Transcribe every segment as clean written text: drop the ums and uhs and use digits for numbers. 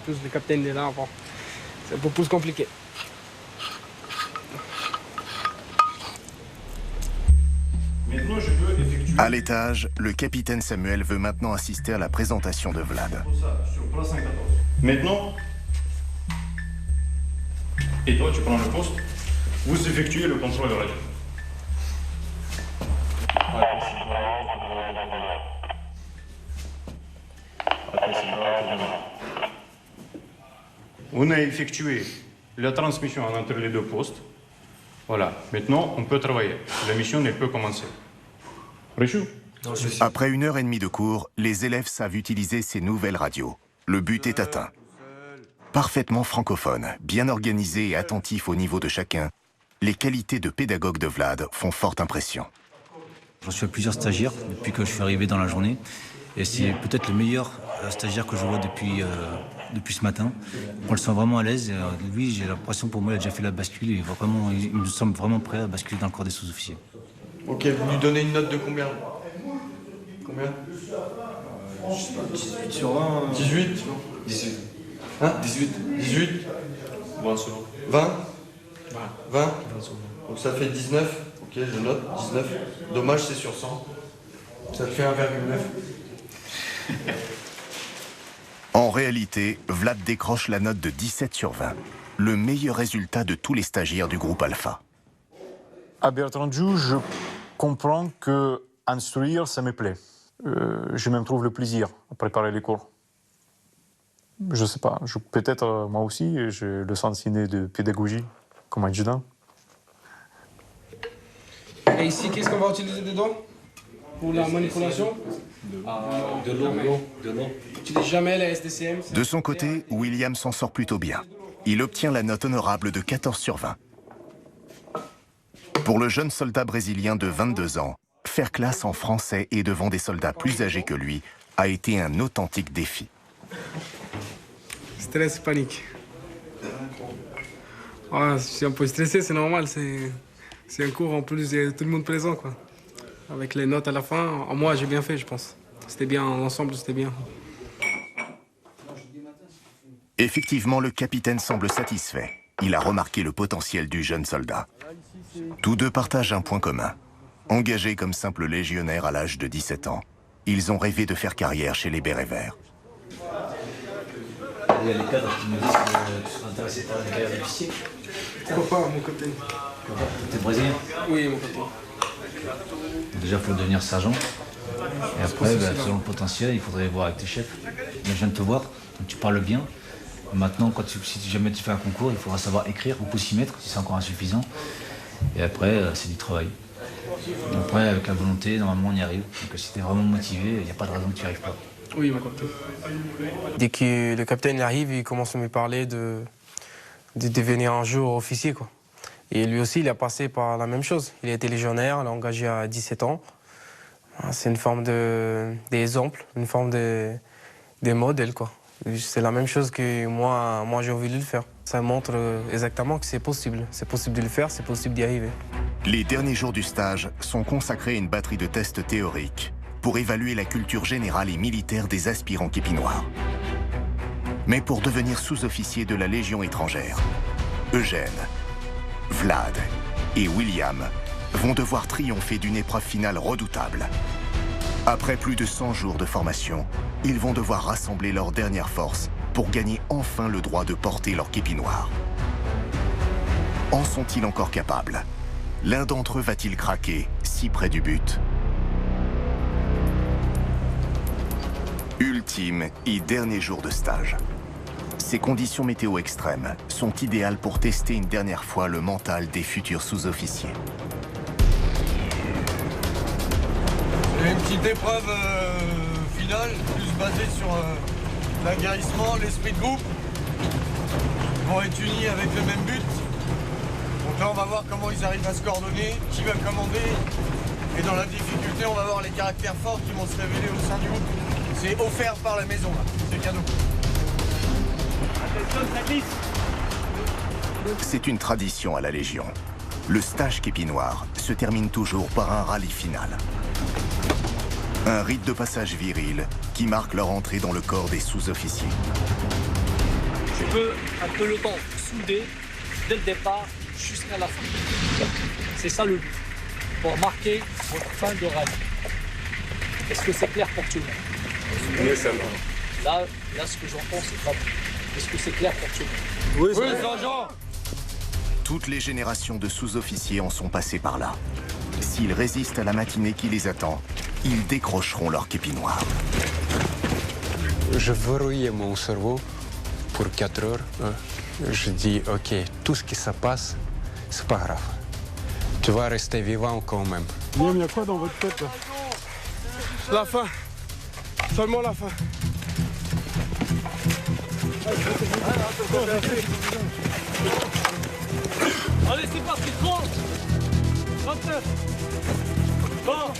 plus le capitaine est là, bon, c'est un peu plus compliqué. À l'étage, le capitaine Samuel veut maintenant assister à la présentation de Vlad. Maintenant, et toi tu prends le poste, vous effectuez le contrôle radio. On a effectué la transmission entre les deux postes. Voilà, maintenant on peut travailler. La mission elle peut commencer. Reçu? Après 1h30 de cours, les élèves savent utiliser ces nouvelles radios. Le but est atteint. Parfaitement francophone, bien organisé et attentif au niveau de chacun, les qualités de pédagogue de Vlad font forte impression. J'en suis à plusieurs stagiaires depuis que je suis arrivé dans la journée. Et c'est peut-être le meilleur stagiaire que je vois depuis ce matin. On le sent vraiment à l'aise. Lui, j'ai l'impression pour moi, il a déjà fait la bascule. Il me semble vraiment prêt à basculer dans le corps des sous-officiers. Ok, vous lui donnez une note de combien? Combien? Je sais pas, 18 sur 20. 18? 18. Hein? 18. 18? 20 sur 20? 20. 20? 20 sur 20. Donc ça fait 19. Ok, je note, 19. Dommage, c'est sur 100. Ça te fait 1,9. En réalité, Vlad décroche la note de 17 sur 20, le meilleur résultat de tous les stagiaires du groupe Alpha. À Bertrandjou, je comprends que instruire, ça me plaît. Je même trouve le plaisir à préparer les cours. Je sais pas, peut-être moi aussi, j'ai le sens inné de pédagogie comme adjudant. Et ici, qu'est-ce qu'on va utiliser dedans? Pour la manipulation? De l'eau. Tu n'utilises jamais la SDCM? De son côté, William s'en sort plutôt bien. Il obtient la note honorable de 14 sur 20. Pour le jeune soldat brésilien de 22 ans, faire classe en français et devant des soldats plus âgés que lui a été un authentique défi. Stress, panique. Ah, je suis un peu stressé, c'est normal. C'est un cours en plus, il y a tout le monde présent, quoi. Avec les notes à la fin, moi j'ai bien fait, je pense. C'était bien, l'ensemble c'était bien. Effectivement, le capitaine semble satisfait. Il a remarqué le potentiel du jeune soldat. Tous deux partagent un point commun. Engagés comme simples légionnaires à l'âge de 17 ans, ils ont rêvé de faire carrière chez les Bérets Verts. Il y a les cadres qui me disent que tu seras intéressé par la carrière d'officier. Pourquoi pas, mon côté? T'es brésilien? Oui, mon côté. Déjà, il faut devenir sergent. Et après, selon le potentiel, il faudrait voir avec tes chefs. Là, je viens de te voir, donc tu parles bien. Maintenant, si jamais tu fais un concours, il faudra savoir écrire, beaucoup s'y mettre, si c'est encore insuffisant. Et après, c'est du travail. Après, avec la volonté, normalement, on y arrive. Donc si tu es vraiment motivé, il n'y a pas de raison que tu n'y arrives pas. Oui, mon côté. Dès que le capitaine arrive, il commence à me parler de devenir un jour officier, quoi. Et lui aussi, il a passé par la même chose. Il a été légionnaire, il a engagé à 17 ans. C'est une forme d'exemple, une forme de modèle, quoi. C'est la même chose que moi j'ai envie de le faire. Ça montre exactement que c'est possible. C'est possible de le faire, c'est possible d'y arriver. Les derniers jours du stage sont consacrés à une batterie de tests théoriques pour évaluer la culture générale et militaire des aspirants képinoirs. Mais pour devenir sous-officier de la Légion étrangère, Eugène, Vlad et William vont devoir triompher d'une épreuve finale redoutable. Après plus de 100 jours de formation, ils vont devoir rassembler leurs dernières forces pour gagner enfin le droit de porter leur képi noir. En sont-ils encore capables? L'un d'entre eux va-t-il craquer, si près du but? Ultime et dernier jour de stage. Ces conditions météo extrêmes sont idéales pour tester une dernière fois le mental des futurs sous-officiers. Une petite épreuve finale, plus basée sur l'aguerrissement, l'esprit de groupe. Ils vont être unis avec le même but. Donc là, on va voir comment ils arrivent à se coordonner, qui va commander. Et dans la difficulté, on va voir les caractères forts qui vont se révéler au sein du groupe. C'est offert par la maison, là. C'est cadeau. Attention, ça glisse. C'est une tradition à la Légion. Le stage képi noir se termine toujours par un rallye final. Un rite de passage viril qui marque leur entrée dans le corps des sous-officiers. veux un peloton soudé dès le départ jusqu'à la fin. C'est ça le but, pour marquer votre fin de rêve. Est-ce que c'est clair pour tout le monde? Oui, ça va. Là, ce que j'entends, c'est pas bon. Est-ce que c'est clair pour tout le monde? Oui, sergent. Toutes les générations de sous-officiers en sont passées par là. S'ils résistent à la matinée qui les attend, ils décrocheront leur képi noir. Je verrouillais mon cerveau pour 4 heures. Je dis, ok, tout ce qui se passe, c'est pas grave. Tu vas rester vivant quand même. Il y a quoi dans votre tête là? La fin. Seulement la fin. Allez, c'est parti, 30 29 Bon.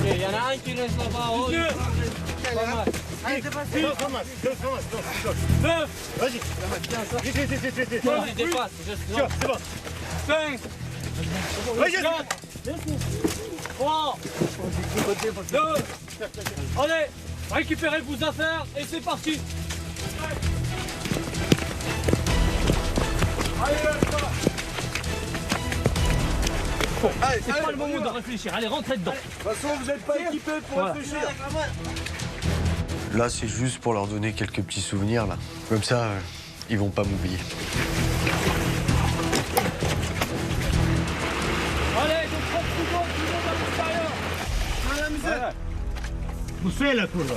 Il y en a un qui reste là-bas. Oh, allez, c'est parti. 9 Vas-y. Vas-y, dépasse. C'est bon. 5 4 3 2 Allez, récupérez vos affaires et c'est parti. C'est pas le moment de réfléchir, allez, rentrez dedans. De toute façon, vous n'êtes pas équipés pour réfléchir. Là, c'est juste pour leur donner quelques petits souvenirs, là. Comme ça, ils vont pas m'oublier. Allez, donc 30 secondes, tout le monde à l'extérieur. À la misère. Vous faites la courbe.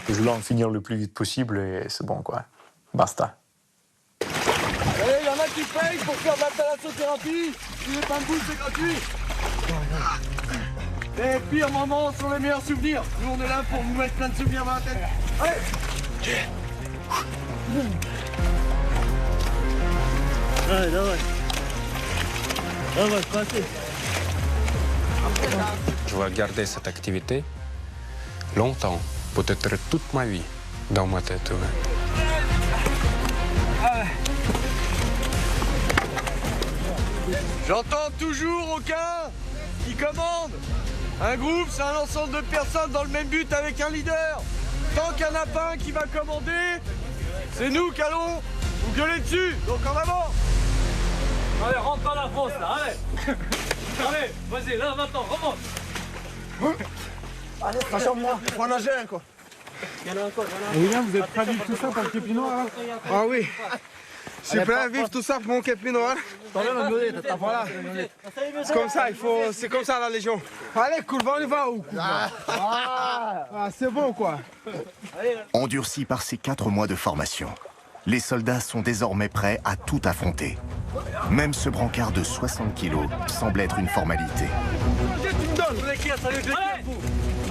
Je voulais en finir le plus vite possible et c'est bon, quoi. Basta. Allez, il y en a qui payent pour faire de la thalassothérapie. Si les pains de boule, c'est gratuit. Les pires moments sont les meilleurs souvenirs. Nous, on est là pour vous mettre plein de souvenirs dans la tête. Allez. Allez, давай. Давай, passez. Je vais garder cette activité longtemps, peut-être toute ma vie, dans ma tête. J'entends toujours aucun qui commande. Un groupe, c'est un ensemble de personnes dans le même but avec un leader. Tant qu'il n'y en a pas un qui va commander, c'est nous qui allons vous gueuler dessus. Donc en avant. Allez, rentre dans la fosse là, allez. Allez, vas-y, là maintenant, remonte. Allez, moi, faut en nager un quoi. Il y en a encore, William, vous êtes prêt à vivre tout ça pour le képi noir? Ah oui. Je suis prêt à vivre tout ça pour mon képi noir. Voilà. C'est comme ça, c'est comme ça la Légion. Allez, Coulva, on y va ou Coulva? C'est bon quoi. Endurcis par ces 4 mois de formation, les soldats sont désormais prêts à tout affronter. Même ce brancard de 60 kilos semble être une formalité.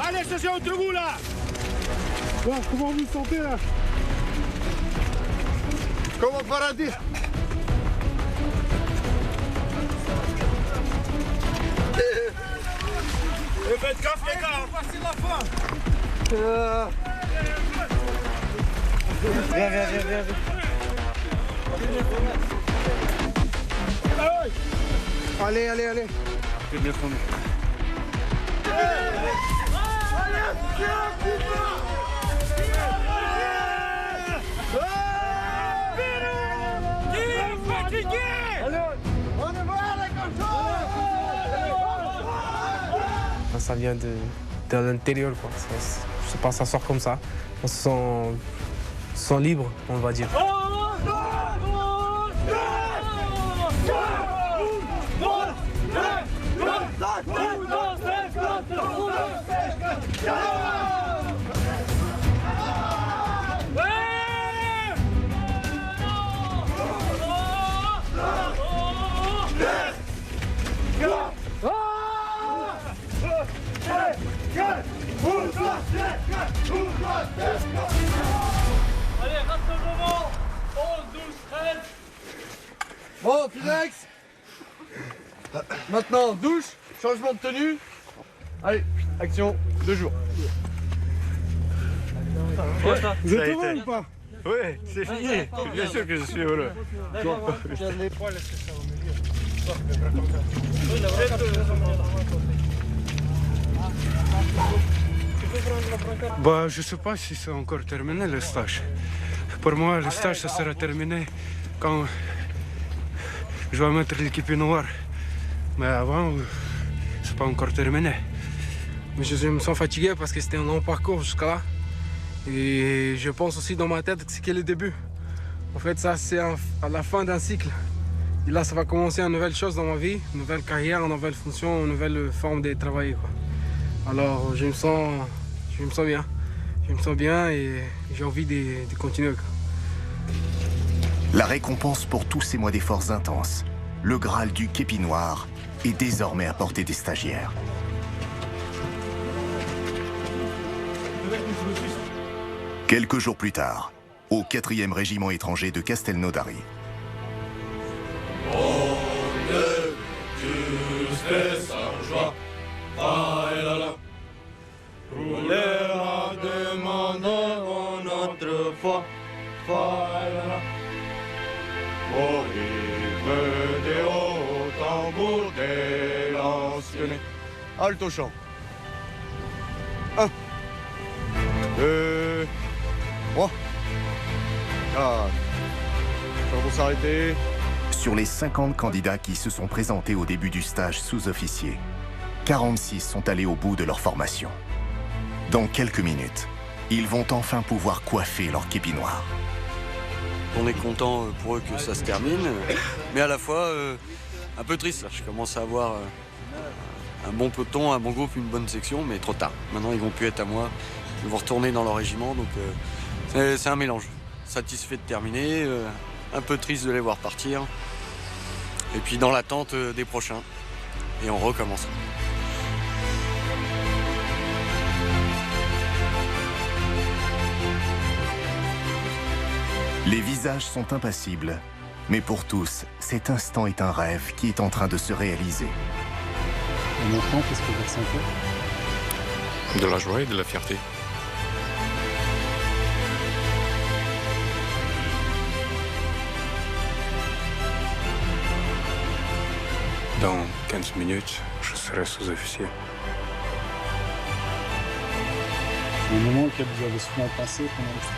Allez, c'est entre vous là. Comment vous sentez là? Comme au paradis. Faites gaffe les gars. Voici la fin. Viens. Allez. Ça vient de l'intérieur, quoi. Je sais pas, ça sort comme ça. On se sent libre, on va dire. Allez, rassemblement. 11, 12, 13. Bon, Finex. Maintenant, douche, changement de tenue. Allez, action, 2 jours. Vous êtes heureux ou pas? Oui, c'est fini. Bien sûr que je suis heureux. Bah, je ne sais pas si c'est encore terminé le stage. Pour moi, le stage, ça sera terminé quand je vais mettre l'équipe noire. Mais avant, c'est pas encore terminé. Mais je me sens fatigué parce que c'était un long parcours jusqu'à là. Et je pense aussi dans ma tête que c'est le début. En fait, ça, c'est à la fin d'un cycle. Et là, ça va commencer une nouvelle chose dans ma vie, une nouvelle carrière, une nouvelle fonction, une nouvelle forme de travailler, quoi. Alors, je me sens bien. Je me sens bien et j'ai envie de continuer, quoi. La récompense pour tous ces mois d'efforts intenses, le Graal du képi noir, est désormais à portée des stagiaires. Quelques jours plus tard, au 4e régiment étranger de Castelnaudary. Halte au champ. 1, 2, 3, 4. Champ pour s'arrêter. Sur les 50 candidats qui se sont présentés au début du stage sous-officier, 46 sont allés au bout de leur formation. Dans quelques minutes, ils vont enfin pouvoir coiffer leur képi noir. On est content pour eux que ça se termine, mais à la fois un peu triste. Là. Je commence à avoir un bon peloton, un bon groupe, une bonne section, mais trop tard. Maintenant, ils vont plus être à moi. Ils vont retourner dans leur régiment, donc c'est un mélange. Satisfait de terminer, un peu triste de les voir partir, et puis dans l'attente des prochains. Et on recommence. Les visages sont impassibles, mais pour tous, cet instant est un rêve qui est en train de se réaliser. Et maintenant, qu'est-ce que vous ressentez? De la joie et de la fierté. Dans 15 minutes, je serai sous-officier. C'est un moment auquel vous avez souvent pensé pendant le stage?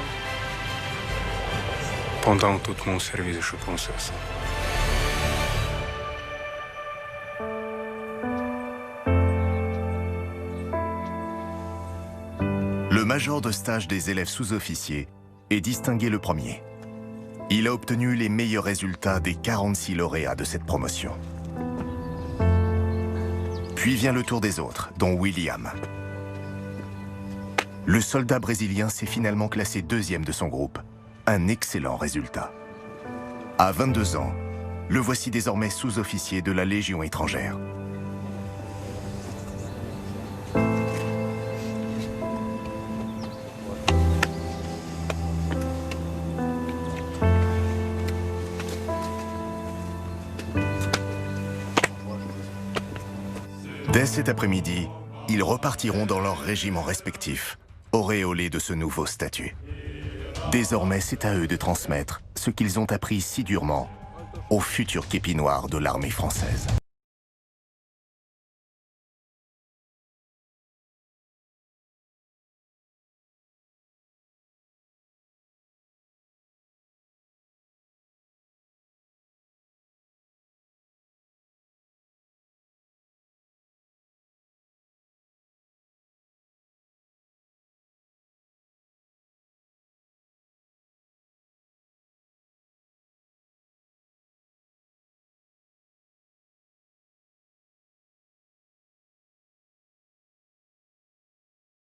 Pendant tout mon service, je pensais à ça. Le major de stage des élèves sous-officiers est distingué le premier. Il a obtenu les meilleurs résultats des 46 lauréats de cette promotion. Puis vient le tour des autres, dont William. Le soldat brésilien s'est finalement classé 2e de son groupe. Un excellent résultat. À 22 ans, le voici désormais sous-officier de la Légion étrangère. Dès cet après-midi, ils repartiront dans leurs régiments respectifs, auréolés de ce nouveau statut. Désormais, c'est à eux de transmettre ce qu'ils ont appris si durement aux futurs képis noirs de l'armée française.